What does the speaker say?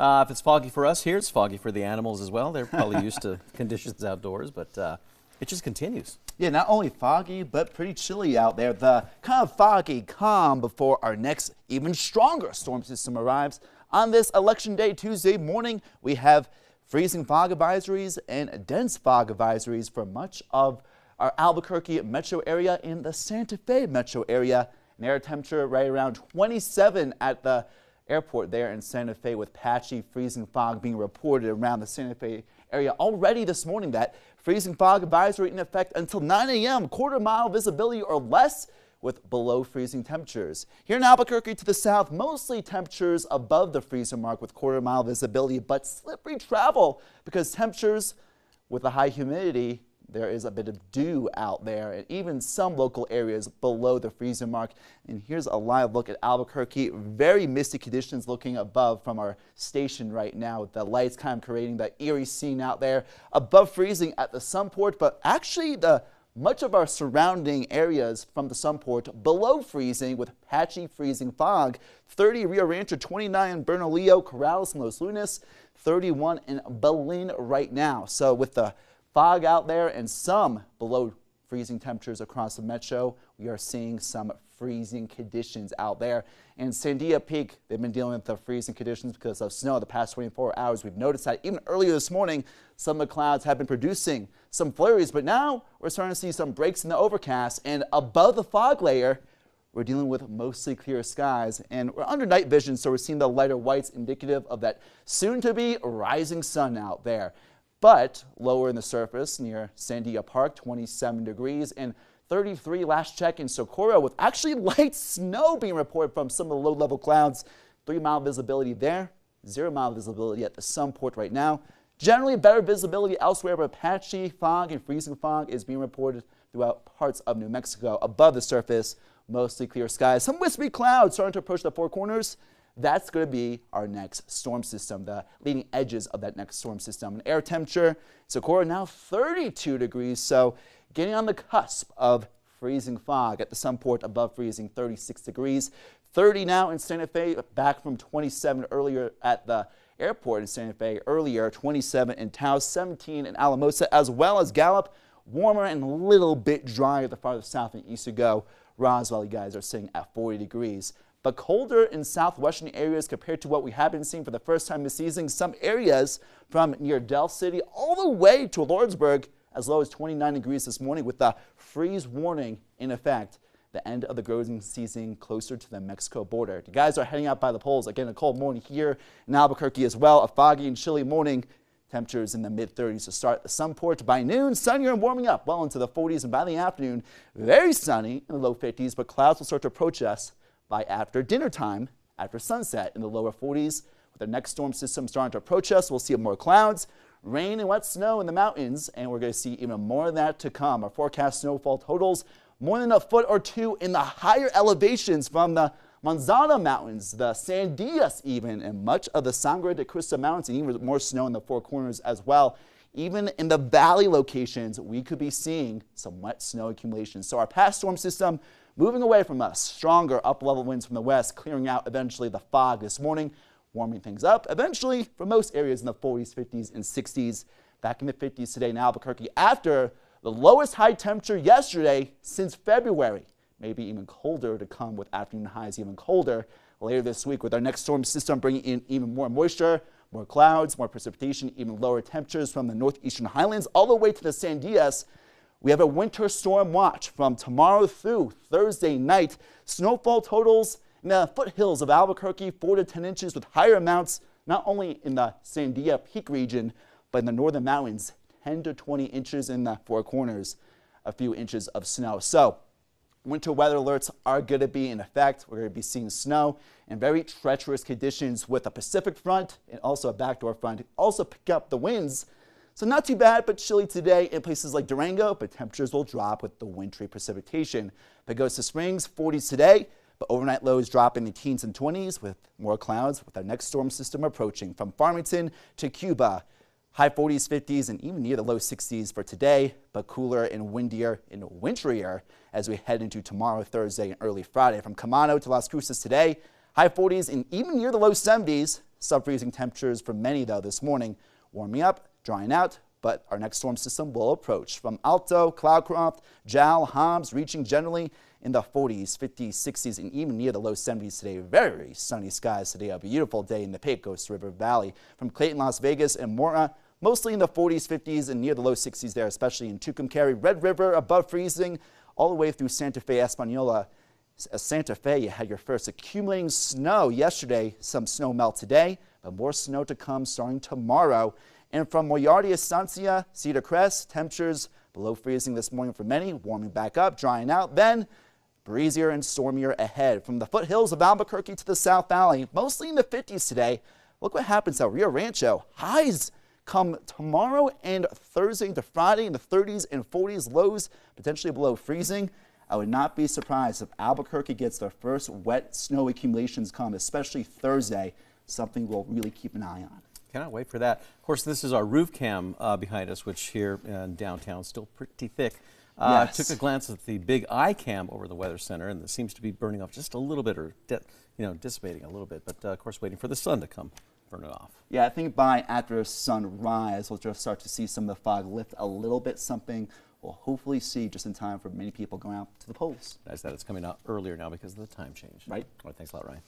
If it's foggy for us here, it's foggy for the animals as well. They're probably used to conditions outdoors, but it just continues. Yeah, not only foggy, but pretty chilly out there. The kind of foggy calm before our next even stronger storm system arrives. On this Election Day Tuesday morning, we have freezing fog advisories and dense fog advisories for much of our Albuquerque metro area and the Santa Fe metro area. An air temperature right around 27 at the airport there in Santa Fe, with patchy freezing fog being reported around the Santa Fe area already this morning. That freezing fog advisory in effect until 9 a.m., quarter-mile visibility or less, with below freezing temperatures. Here in Albuquerque to the south, mostly temperatures above the freezer mark with quarter-mile visibility, but slippery travel because temperatures with the high humidity, there is a bit of dew out there and even some local areas below the freezer mark. And here's a live look at Albuquerque. Very misty conditions looking above from our station right now, with the lights kind of creating that eerie scene out there. Above freezing at the Sunport, but actually much of our surrounding areas from the Sunport below freezing with patchy freezing fog. 30 Rio Rancho, 29 Bernalillo, Corrales, and Los Lunas, 31 in Belen right now. So with the fog out there and some below freezing temperatures across the metro, we are seeing some freezing conditions out there. And Sandia Peak, they've been dealing with the freezing conditions because of snow the past 24 hours. We've noticed that even earlier this morning, some of the clouds have been producing some flurries, but now we're starting to see some breaks in the overcast, and above the fog layer, we're dealing with mostly clear skies, and we're under night vision, so we're seeing the lighter whites indicative of that soon-to-be rising sun out there. But lower in the surface near Sandia Park, 27 degrees, and 33 last check in Socorro, with actually light snow being reported from some of the low-level clouds. 3-mile visibility there, 0-mile visibility at the Sunport right now. Generally better visibility elsewhere, but patchy fog and freezing fog is being reported throughout parts of New Mexico. Above the surface, mostly clear skies. Some wispy clouds starting to approach the Four Corners. That's going to be our next storm system, the leading edges of that next storm system. An air temperature, Socorro now 32 degrees, so getting on the cusp of freezing fog. At the Sunport above freezing, 36 degrees. 30 now in Santa Fe, back from 27 earlier at the airport in Santa Fe earlier, 27 in Taos, 17 in Alamosa, as well as Gallup. Warmer and a little bit drier the farther south and east you go. Roswell, you guys are sitting at 40 degrees. But colder in southwestern areas compared to what we have been seeing for the first time this season. Some areas from near Del City all the way to Lordsburg as low as 29 degrees this morning, with the freeze warning in effect. The end of the growing season closer to the Mexico border. The guys are heading out by the polls. Again, a cold morning here in Albuquerque as well. A foggy and chilly morning. Temperatures in the mid-30s to start the Sunport. By noon, sunnier and warming up well into the 40s, and by the afternoon, very sunny in the low 50s, but clouds will start to approach us by after dinner time, after sunset in the lower 40s. With the next storm system starting to approach us, we'll see more clouds, rain and wet snow in the mountains, and we're going to see even more of that to come. Our forecast snowfall totals more than a foot or two in the higher elevations from the Manzana Mountains, the Sandias even, and much of the Sangre de Cristo Mountains, and even more snow in the Four Corners as well. Even in the valley locations, we could be seeing some wet snow accumulation. So our past storm system moving away from us. Stronger up-level winds from the west, clearing out eventually the fog this morning, warming things up eventually for most areas in the 40s, 50s, and 60s. Back in the 50s today in Albuquerque after the lowest high temperature yesterday since February. Maybe even colder to come, with afternoon highs even colder later this week, with our next storm system bringing in even more moisture, more clouds, more precipitation, even lower temperatures from the northeastern highlands all the way to the Sandias. We have a winter storm watch from tomorrow through Thursday night. Snowfall totals in the foothills of Albuquerque, 4 to 10 inches, with higher amounts not only in the Sandia Peak region, but in the northern mountains, 10 to 20 inches in the Four Corners, a few inches of snow. So winter weather alerts are going to be in effect. We're going to be seeing snow and very treacherous conditions with a Pacific front and also a backdoor front. Also pick up the winds. So not too bad, but chilly today in places like Durango, but temperatures will drop with the wintry precipitation. If it goes to Springs, 40s today, but overnight lows drop in the teens and 20s with more clouds with our next storm system approaching from Farmington to Cuba. High 40s, 50s, and even near the low 60s for today, but cooler and windier and wintrier as we head into tomorrow, Thursday, and early Friday. From Camano to Las Cruces today, high 40s and even near the low 70s. Sub-freezing temperatures for many, though, this morning. Warming up, drying out, but our next storm system will approach. From Alto, Cloudcroft, Jal, Hobbs, reaching generally in the 40s, 50s, 60s, and even near the low 70s today. Very sunny skies today. A beautiful day in the Pecos River Valley. From Clayton, Las Vegas, and Mora, mostly in the 40s, 50s, and near the low 60s there, especially in Tucumcari, Red River, above freezing, all the way through Santa Fe, Espanola. Santa Fe, you had your first accumulating snow yesterday. Some snow melt today, but more snow to come starting tomorrow. And from Moriarty, Estancia, Cedar Crest, temperatures below freezing this morning for many, warming back up, drying out. Then breezier and stormier ahead. From the foothills of Albuquerque to the South Valley, mostly in the 50s today. Look what happens at Rio Rancho. Highs come tomorrow and Thursday into Friday in the 30s and 40s, lows potentially below freezing. I would not be surprised if Albuquerque gets their first wet snow accumulations come, especially Thursday, something we'll really keep an eye on. Cannot wait for that. Of course, this is our roof cam behind us, which here in downtown is still pretty thick. Yes. Took a glance at the big eye cam over the weather center, and it seems to be burning off just a little bit, or dissipating a little bit. But of course, waiting for the sun to come burn it off. Yeah, I think by after sunrise, we'll just start to see some of the fog lift a little bit. Something we'll hopefully see just in time for many people going out to the polls. Nice that it's coming out earlier now because of the time change. Right. All right, thanks a lot, Ryan.